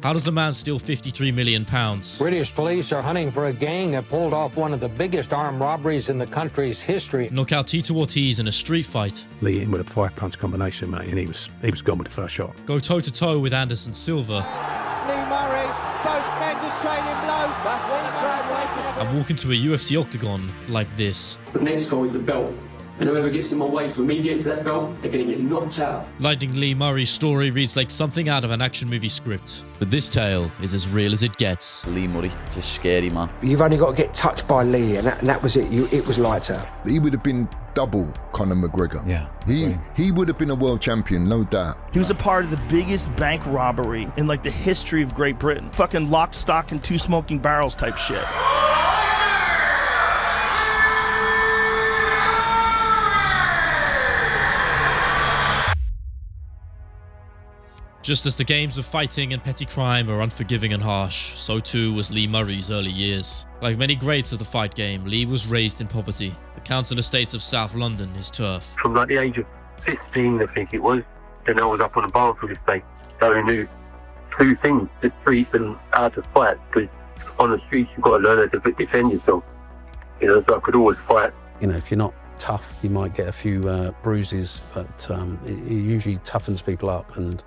How does a man steal £53 million? British police are hunting for a gang that pulled off one of the biggest armed robberies in the country's history. Knock out Tito Ortiz in a street fight. Lee hit him with a 5-punch combination, mate, and he was gone with the first shot. Go toe-to-toe with Anderson Silva. Lee Murray, both men just trading blows. That's what And walk into a UFC octagon like this. The next goal is the belt. And whoever gets in my way to me getting to that belt, they're going to get knocked out. Lightning Lee Murray's story reads like something out of an action movie script. But this tale is as real as it gets. Lee Murray, just a scary man. You've only got to get touched by Lee, and that was it. It was lights out. He would have been double Conor McGregor. Yeah. He would have been a world champion, no doubt. He was a part of the biggest bank robbery in like the history of Great Britain. Fucking lock, stock, and 2 smoking barrels type shit. Just as the games of fighting and petty crime are unforgiving and harsh, so too was Lee Murray's early years. Like many greats of the fight game, Lee was raised in poverty. The council estates of South London, his turf. From like the age of 15, I think it was, then I was up on a Barnfield estate. So I knew 2 things, the streets and how to fight. Because on the streets, you've got to learn how to defend yourself. You know, so I could always fight. You know, if you're not tough, you might get a few bruises, but it usually toughens people up, and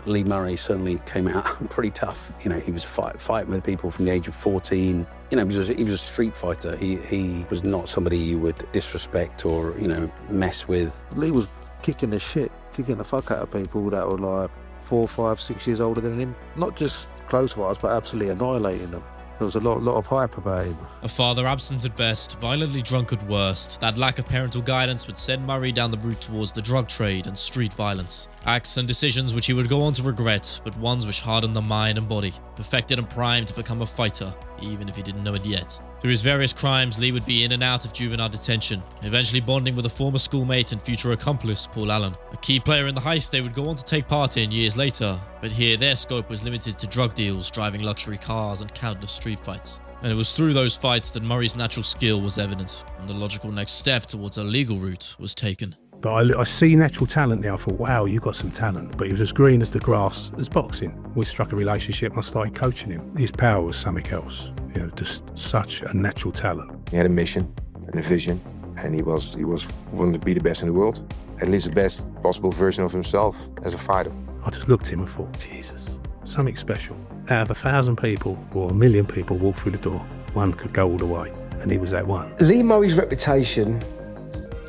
Lee Murray certainly came out pretty tough. You know, he was fighting with people from the age of 14. You know, he was a street fighter. He was not somebody you would disrespect or, you know, mess with. Lee was kicking the fuck out of people that were like 4, 5, 6 years older than him. Not just close fighters, but absolutely annihilating them. There was a lot of hype about him. A father absent at best, violently drunk at worst, that lack of parental guidance would send Murray down the route towards the drug trade and street violence. Acts and decisions which he would go on to regret, but ones which hardened the mind and body, perfected and primed to become a fighter, even if he didn't know it yet. Through his various crimes, Lee would be in and out of juvenile detention, eventually bonding with a former schoolmate and future accomplice, Paul Allen. A key player in the heist they would go on to take part in years later, but here their scope was limited to drug deals, driving luxury cars, and countless street fights. And it was through those fights that Murray's natural skill was evident, and the logical next step towards a legal route was taken. But I see natural talent now. I thought, wow, you've got some talent. But he was as green as the grass as boxing. We struck a relationship and I started coaching him. His power was something else. You know, just such a natural talent. He had a mission and a vision, and he was wanting to be the best in the world, at least the best possible version of himself as a fighter. I just looked at him and thought, Jesus, something special. Out of 1,000 people or 1,000,000 people walk through the door, one could go all the way, and he was that one. Lee Murray's reputation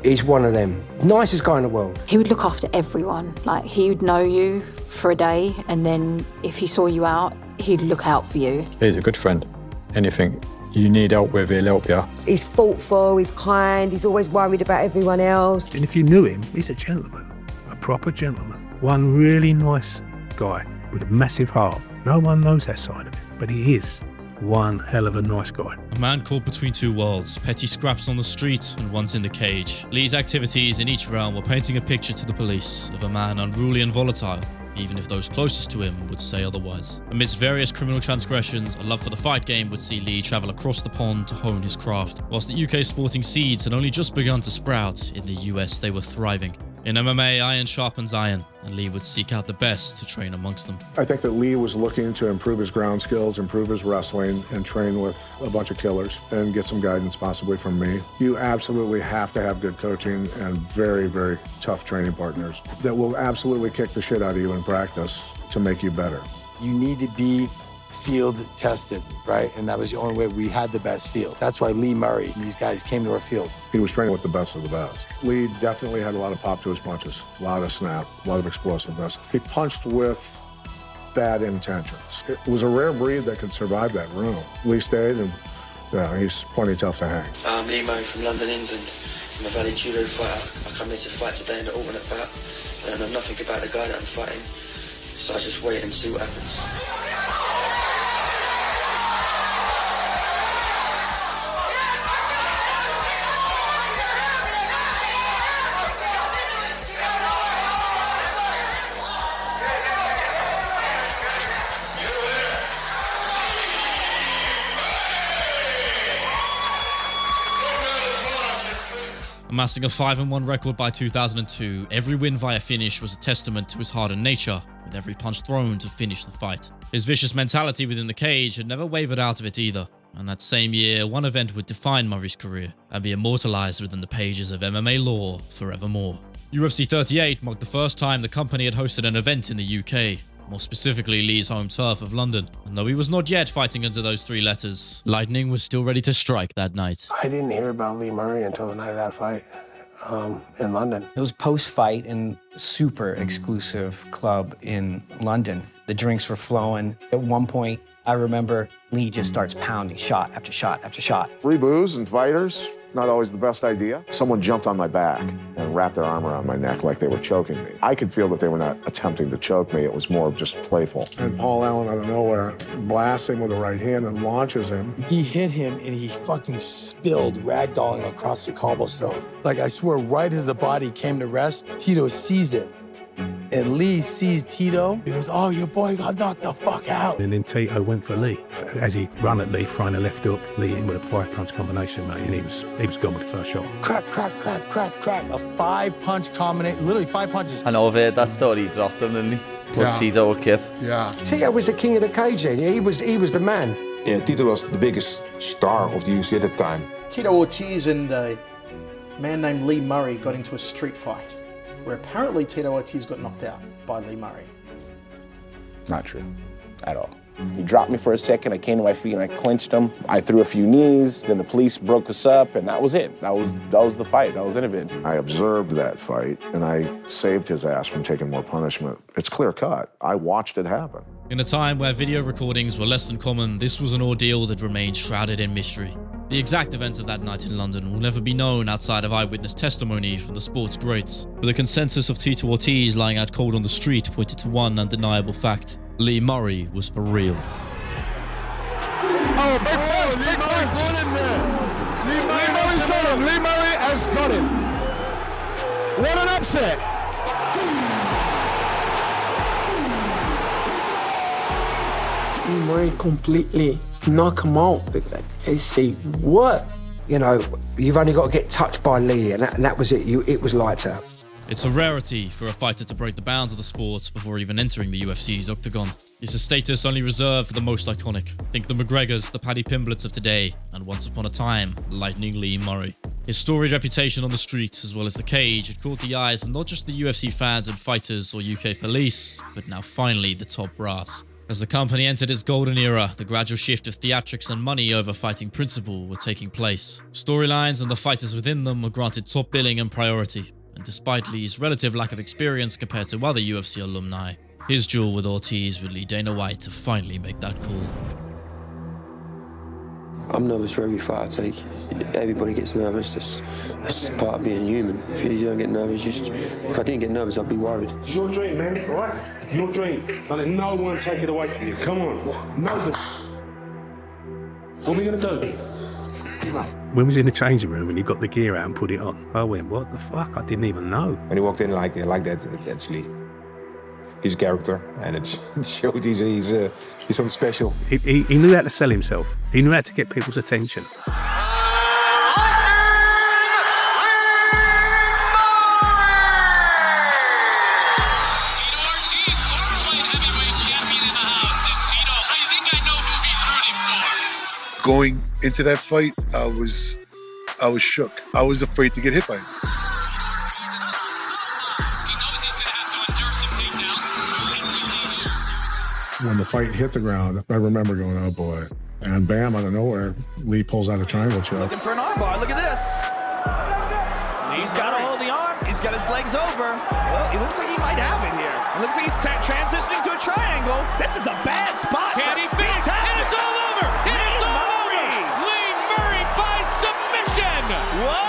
is one of them. Nicest guy in the world. He would look after everyone. Like, he would know you for a day, and then if he saw you out, he'd look out for you. He's a good friend. Anything you need help with, he'll help you. He's thoughtful, he's kind, he's always worried about everyone else. And if you knew him, he's a gentleman, a proper gentleman. One really nice guy with a massive heart. No one knows that side of him, but he is one hell of a nice guy. A man caught between 2 worlds, petty scraps on the street and ones in the cage. Lee's activities in each realm were painting a picture to the police of a man unruly and volatile, even if those closest to him would say otherwise. Amidst various criminal transgressions, a love for the fight game would see Lee travel across the pond to hone his craft. Whilst the UK sporting seeds had only just begun to sprout, in the US they were thriving. In MMA, iron sharpens iron, and Lee would seek out the best to train amongst them. I think that Lee was looking to improve his ground skills, improve his wrestling, and train with a bunch of killers and get some guidance possibly from me. You absolutely have to have good coaching and very, very tough training partners that will absolutely kick the shit out of you in practice to make you better. You need to be field tested, right? And that was the only way we had the best field. That's why Lee Murray and these guys came to our field. He was training with the best of the best. Lee definitely had a lot of pop to his punches, a lot of snap, a lot of explosiveness. He punched with bad intentions. It was a rare breed that could survive that room. Lee stayed, and he's plenty tough to hang. I'm Lee Murray from London, England. I'm a Valley Judo fighter. I come here to fight today in the alternate bout. I don't know nothing about the guy that I'm fighting, so I just wait and see what happens. Amassing a 5-1 record by 2002, every win via finish was a testament to his hardened nature, with every punch thrown to finish the fight. His vicious mentality within the cage had never wavered out of it either, and that same year, one event would define Murray's career and be immortalized within the pages of MMA lore forevermore. UFC 38 marked the first time the company had hosted an event in the UK, more specifically Lee's home turf of London. And though he was not yet fighting under those three letters, lightning was still ready to strike that night. I didn't hear about Lee Murray until the night of that fight in London. It was post-fight in a super exclusive club in London. The drinks were flowing. At one point, I remember Lee just starts pounding shot after shot after shot. Free booze and fighters, not always the best idea. Someone jumped on my back and wrapped their arm around my neck like they were choking me. I could feel that they were not attempting to choke me. It was more of just playful. And Paul Allen out of nowhere blasts him with the right hand and launches him. He hit him and he fucking spilled ragdolling across the cobblestone. Like, I swear, right as the body came to rest, Tito seized it. And Lee sees Tito. He goes, "Oh, your boy got knocked the fuck out." And then Tito went for Lee. As he ran at Lee, throwing a left hook, Lee hit him with a 5-punch combination, mate, and he was gone with the first shot. Crack, crack, crack, crack, crack. A 5-punch combination, literally 5 punches. I know I've heard that story. He dropped him, didn't he? Put Tito a kip. Yeah. Tito was the king of the cage, and he was the man. Yeah, Tito was the biggest star of the UFC at the time. Tito Ortiz and a man named Lee Murray got into a street fight, where apparently Tito Ortiz got knocked out by Lee Murray. Not true, at all. He dropped me for a second, I came to my feet and I clinched him. I threw a few knees, then the police broke us up, and that was it. That was the fight, that was the event. I observed that fight, and I saved his ass from taking more punishment. It's clear cut. I watched it happen. In a time where video recordings were less than common, this was an ordeal that remained shrouded in mystery. The exact events of that night in London will never be known outside of eyewitness testimony from the sport's greats, but the consensus of Tito Ortiz lying out cold on the street pointed to one undeniable fact: Lee Murray was for real. Oh, big punch, big punch! Lee Murray's got him. Lee Murray has got him. What an upset! Lee Murray completely knock him out. They say, what? You know, you've only got to get touched by Lee, and that was it. It was lights out. It's a rarity for a fighter to break the bounds of the sport before even entering the UFC's octagon. It's a status only reserved for the most iconic. Think the McGregors, the Paddy Pimbletts of today, and once upon a time, Lightning Lee Murray. His storied reputation on the street, as well as the cage, had caught the eyes of not just the UFC fans and fighters or UK police, but now finally the top brass. As the company entered its golden era, the gradual shift of theatrics and money over fighting principle were taking place. Storylines and the fighters within them were granted top billing and priority. And despite Lee's relative lack of experience compared to other UFC alumni, his duel with Ortiz would lead Dana White to finally make that call. I'm nervous for every fight I take. Everybody gets nervous. That's part of being human. If you don't get nervous, if I didn't get nervous, I'd be worried. It's your dream, man, all right? Your dream. Don't let no one take it away from you. Come on. Nobody. What are we going to do? When we was in the changing room and he got the gear out and put it on, I went, what the fuck? I didn't even know. When he walked in like that, that's Lee. He's a character, and it showed he's something special. He knew how to sell himself. He knew how to get people's attention. Going into that fight, I was shook. I was afraid to get hit by him. When the fight hit the ground, I remember going, oh boy. And bam, out of nowhere, Lee pulls out a triangle choke. Looking for an arm bar. Look at this. He's got to hold the arm. He's got his legs over. Oh, it looks like he might have it here. It looks like he's transitioning to a triangle. This is a bad spot. Can he finish? And it's all over. It's all over. Lee Murray by submission. Whoa.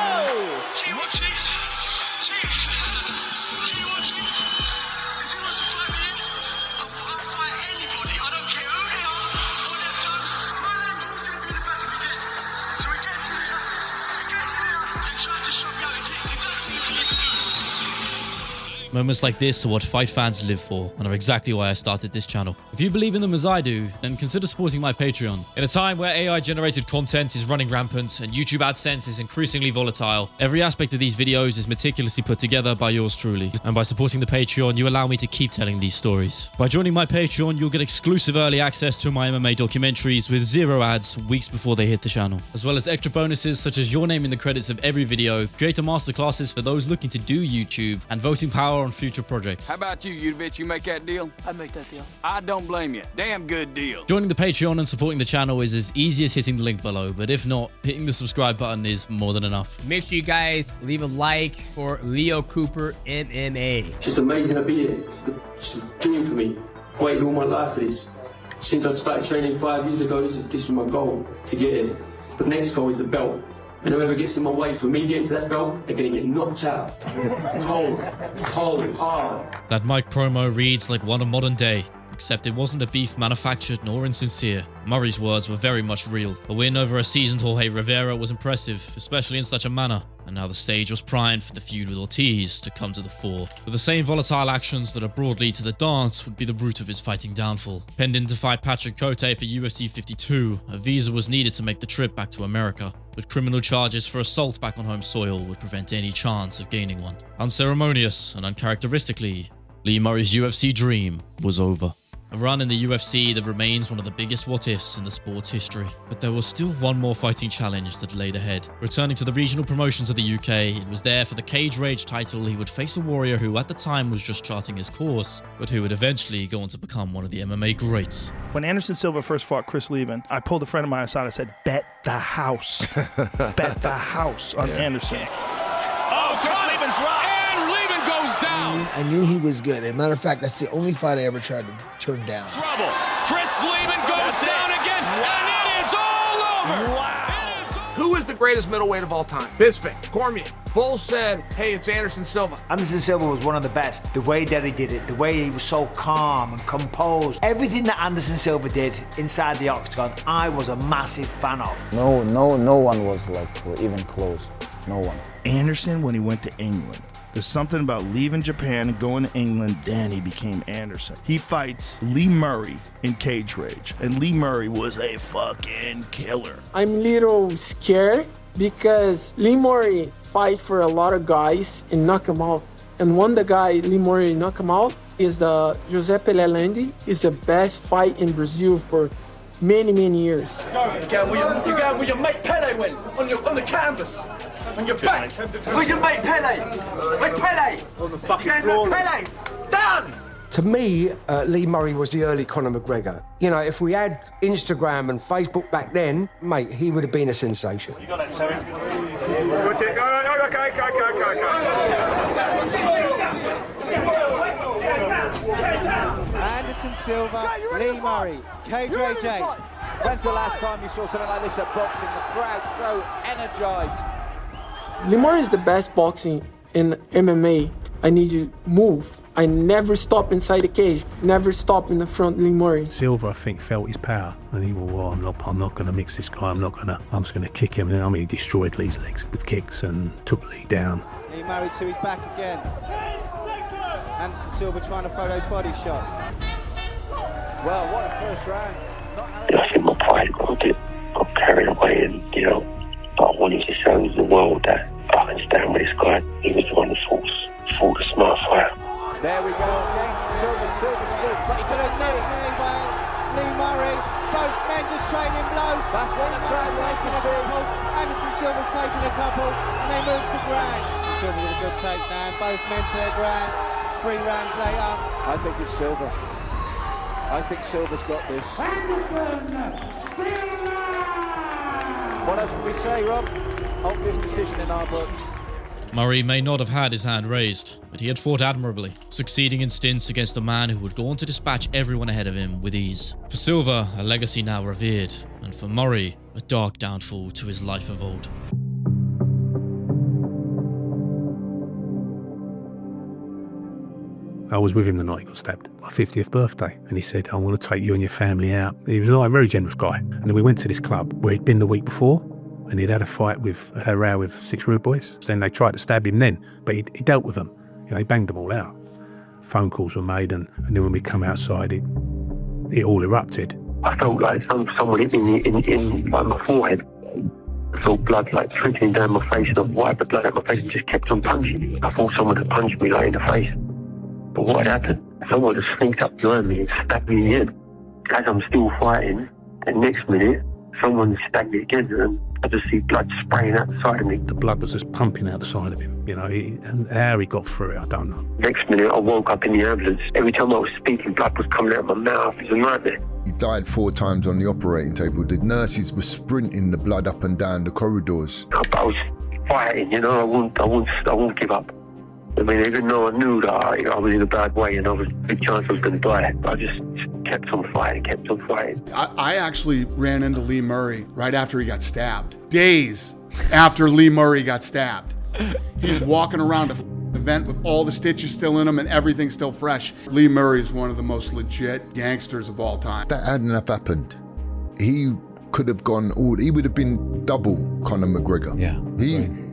Moments like this are what fight fans live for and are exactly why I started this channel. If you believe in them as I do, then consider supporting my Patreon. In a time where AI-generated content is running rampant and YouTube AdSense is increasingly volatile, every aspect of these videos is meticulously put together by yours truly. And by supporting the Patreon, you allow me to keep telling these stories. By joining my Patreon, you'll get exclusive early access to my MMA documentaries with 0 ads weeks before they hit the channel, as well as extra bonuses such as your name in the credits of every video, creator masterclasses for those looking to do YouTube, and voting power on future projects. How about you bitch? You make that deal? I make that deal. I don't blame you. Damn good deal. Joining the Patreon and supporting the channel is as easy as hitting the link below, but if not, hitting the subscribe button is more than enough. Make sure you guys leave a like for Leo Cooper MMA. Just amazing to be here. Just a dream for me. Waited all my life for this. Since I started training 5 years ago, this was my goal, to get in. The next goal is the belt. And whoever gets in my way, for me getting to that belt, they're gonna get knocked out. Cold, hard. That mic promo reads like one of modern day, except it wasn't a beef manufactured nor insincere. Murray's words were very much real. A win over a seasoned Jorge Rivera was impressive, especially in such a manner. And now the stage was primed for the feud with Ortiz to come to the fore. With the same volatile actions that are broadly to the dance would be the root of his fighting downfall. Pending to fight Patrick Cote for UFC 52, a visa was needed to make the trip back to America, but criminal charges for assault back on home soil would prevent any chance of gaining one. Unceremonious and uncharacteristically, Lee Murray's UFC dream was over. A run in the UFC that remains one of the biggest what-ifs in the sport's history. But there was still one more fighting challenge that laid ahead. Returning to the regional promotions of the UK, it was there for the Cage Rage title he would face a warrior who at the time was just charting his course, but who would eventually go on to become one of the MMA greats. When Anderson Silva first fought Chris Lieben, I pulled a friend of mine aside. I said, bet the house. Bet the house on Anderson. Oh, Chris Lieben's right. And Lieben goes down. I knew he was good. As a matter of fact, that's the only fight I ever tried to turn down. Trouble. Chris Lieben goes down again, and it is all over. Wow. Who is the greatest middleweight of all time? Bisping, Cormier. Bull said, hey, it's Anderson Silva. Anderson Silva was one of the best. The way that he did it, the way he was so calm and composed. Everything that Anderson Silva did inside the octagon, I was a massive fan of. No one was like even close. No one. Anderson, when he went to England, there's something about leaving Japan and going to England, then he became Anderson. He fights Lee Murray in Cage Rage, and Lee Murray was a fucking killer. I'm a little scared because Lee Murray fight for a lot of guys and knock them out. And one the guy Lee Murray knock him out is the Giuseppe Lelendi. It's the best fight in Brazil for many years. You're going where your mate Pele went, on the canvas. On your back. Where's your mate Pele? Where's Pele? On the fucking floor. Pele! Down! To me, Lee Murray was the early Conor McGregor. You know, if we had Instagram and Facebook back then, mate, he would have been a sensation. You got that, Terry? Anderson Silva, Lee Murray, Cage Rage 8. When's the last time you saw something like this at boxing? The crowd so energized. Lee Murray is the best boxing in MMA. I need you to move. I never stop inside the cage. Never stop in the front, Lee Murray. Silva, I think, felt his power, and he went, well, I'm not going to mix this guy. I'm just going to kick him. And he destroyed Lee's legs with kicks and took Lee down. Lee Murray to his back again. Anderson Silva trying to throw those body shots. Well, what a first round. I think my pride got carried away, and I wanted to show the world that I can stand with this guy. He was the one that fought a smart fight. There we go again. Silva split. But he did a knee. Lee Murray, both men just trading blows. That's what the crowd like to see. Anderson Silva's taking a couple, and they move to ground. Anderson Silva with a good takedown. Both men to their ground. 3 rounds later. I think it's Silva. I think Silva's got this. What else can we say, Rob? Obvious decision in our books. Murray may not have had his hand raised, but he had fought admirably, succeeding in stints against a man who would go on to dispatch everyone ahead of him with ease. For Silva, a legacy now revered, and for Murray, a dark downfall to his life of old. I was with him the night he got stabbed, my 50th birthday, and he said, I want to take you and your family out. He was a very generous guy. And then we went to this club where he'd been the week before, and he'd had a row with 6 rude boys. So then they tried to stab him then, but he dealt with them. He banged them all out. phone calls were made, and then when we come outside, it all erupted. I felt like someone hit me in like my forehead. I felt blood like trickling down my face, and I wiped the blood out my face and just kept on punching me. I thought someone had punched me like in the face. But what had happened? Someone just sneaked up behind me and stabbed me in the head. As I'm still fighting, the next minute, someone stabbed me again, and I just see blood spraying out the side of me. The blood was just pumping out the side of him, you know, and how he got through it, I don't know. Next minute, I woke up in the ambulance. Every time I was speaking, blood was coming out of my mouth. It was a nightmare. He died 4 times on the operating table. The nurses were sprinting the blood up and down the corridors. I was fighting, you know, I won't give up. I mean, even though I knew that I was in a bad way and I was a big chance I was going to die, I just kept on fighting. I actually ran into Lee Murray right after he got stabbed. Days after Lee Murray got stabbed. He's walking around the vent with all the stitches still in him and everything still fresh. Lee Murray is one of the most legit gangsters of all time. That hadn't have happened. He could have gone he would have been double Conor McGregor. Yeah.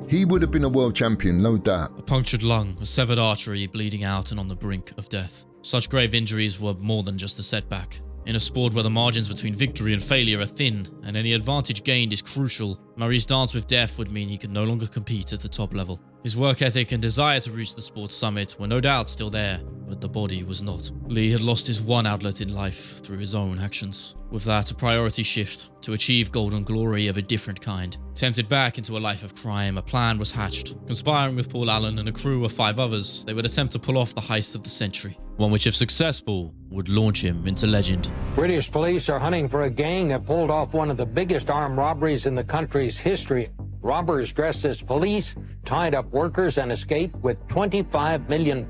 He would have been a world champion, no doubt. A punctured lung, a severed artery, bleeding out and on the brink of death. Such grave injuries were more than just a setback. In a sport where the margins between victory and failure are thin, and any advantage gained is crucial, Murray's dance with death would mean he could no longer compete at the top level. His work ethic and desire to reach the sports summit were no doubt still there, but the body was not. Lee had lost his one outlet in life through his own actions. With that, a priority shift to achieve golden glory of a different kind. Tempted back into a life of crime, a plan was hatched. Conspiring with Paul Allen and a crew of 5 others, they would attempt to pull off the heist of the century. One which, if successful, would launch him into legend. British police are hunting for a gang that pulled off one of the biggest armed robberies in the country's history. Robbers dressed as police tied up workers and escaped with £25 million.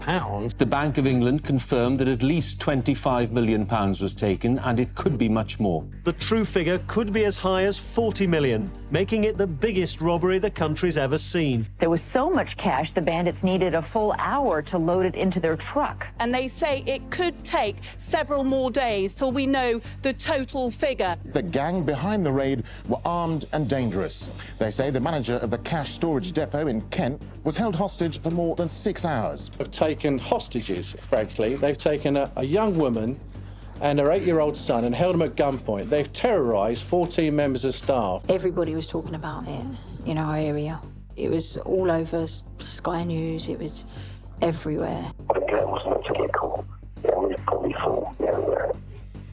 The Bank of England confirmed that at least £25 million was taken, and it could be much more. The true figure could be as high as 40 million, making it the biggest robbery the country's ever seen. There was so much cash, the bandits needed a full hour to load it into their truck. And they say it could take several more days till we know the total figure. The gang behind the raid were armed and dangerous. They say the manager of the cash storage depot in Kent was held hostage for more than 6 hours. They've taken hostages, frankly. They've taken a young woman and her 8-year-old son and held them at gunpoint. They've terrorised 14 members of staff. Everybody was talking about it in our area. It was all over Sky News. It was everywhere. The plan was not to get caught. It was probably full everywhere.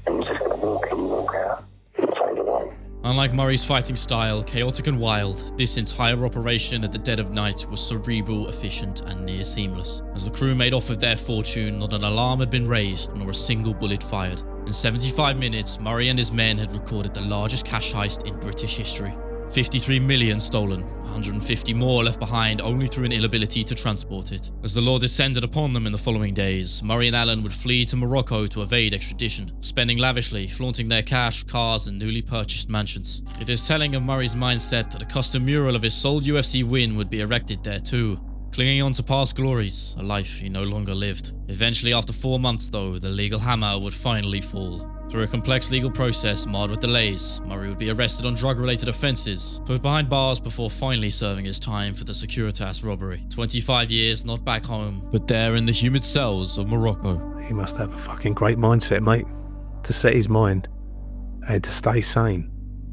And was just going to walk in and walk out and find a way. Unlike Murray's fighting style, chaotic and wild, this entire operation at the dead of night was cerebral, efficient, and near seamless. As the crew made off with their fortune, not an alarm had been raised, nor a single bullet fired. In 75 minutes, Murray and his men had recorded the largest cash heist in British history. 53 million stolen, 150 more left behind only through an inability to transport it. As the law descended upon them in the following days, Murray and Allen would flee to Morocco to evade extradition, spending lavishly, flaunting their cash, cars, and newly purchased mansions. It is telling of Murray's mindset that a custom mural of his sole UFC win would be erected there too. Clinging on to past glories, a life he no longer lived. Eventually, after 4 months though, the legal hammer would finally fall. Through a complex legal process marred with delays, Murray would be arrested on drug-related offences, put behind bars before finally serving his time for the Securitas robbery. 25 years not back home, but there in the humid cells of Morocco. He must have a fucking great mindset, mate, to set his mind and to stay sane.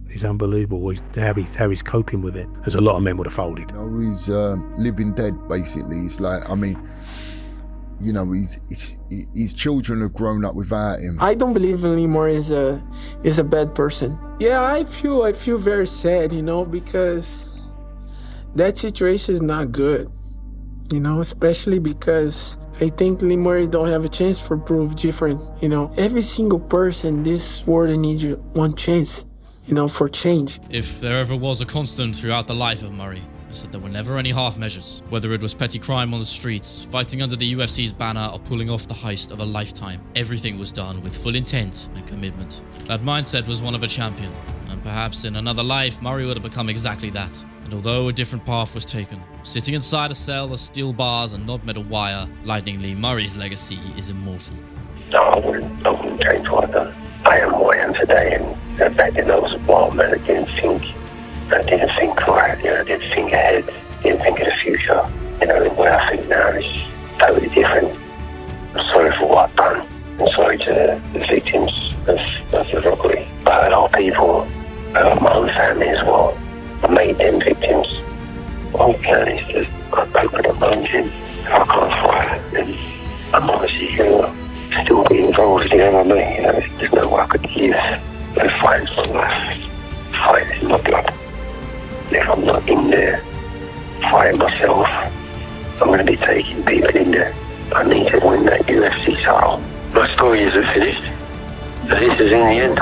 It's unbelievable how he's coping with it, as a lot of men would have folded. You know, he's living dead, basically. It's like, I mean, you know, his children have grown up without him. I don't believe Lee Murray is a bad person. Yeah, I feel very sad, you know, because that situation is not good, you know, especially because I think Lee Murray don't have a chance for prove different, you know. Every single person in this world needs one chance, you know, for change. If there ever was a constant throughout the life of Murray, is that there were never any half measures. Whether it was petty crime on the streets, fighting under the UFC's banner, or pulling off the heist of a lifetime, everything was done with full intent and commitment. That mindset was one of a champion, and perhaps in another life, Murray would have become exactly that. And although a different path was taken, sitting inside a cell of steel bars and not metal wire, Lightning Lee Murray's legacy is immortal. No, I wouldn't change what I've done. I am who I am today, and back then I was a wild man. I didn't think right, you know, I didn't think ahead, didn't think of the future. You know, the way I think now is totally different. I'm sorry for what I've done. I'm sorry to the victims of the robbery. I hurt our people. I hurt my own family as well. I made them victims. All I can is just open up my own gym. If I can't fight, then I'm obviously going to still be involved in MMA. You know, there's no way I could live no fighting for life. Fight is my blood. If I'm not in there fighting myself, I'm going to be taking people in there. I need to win that UFC title. My story isn't finished. So this is in the end.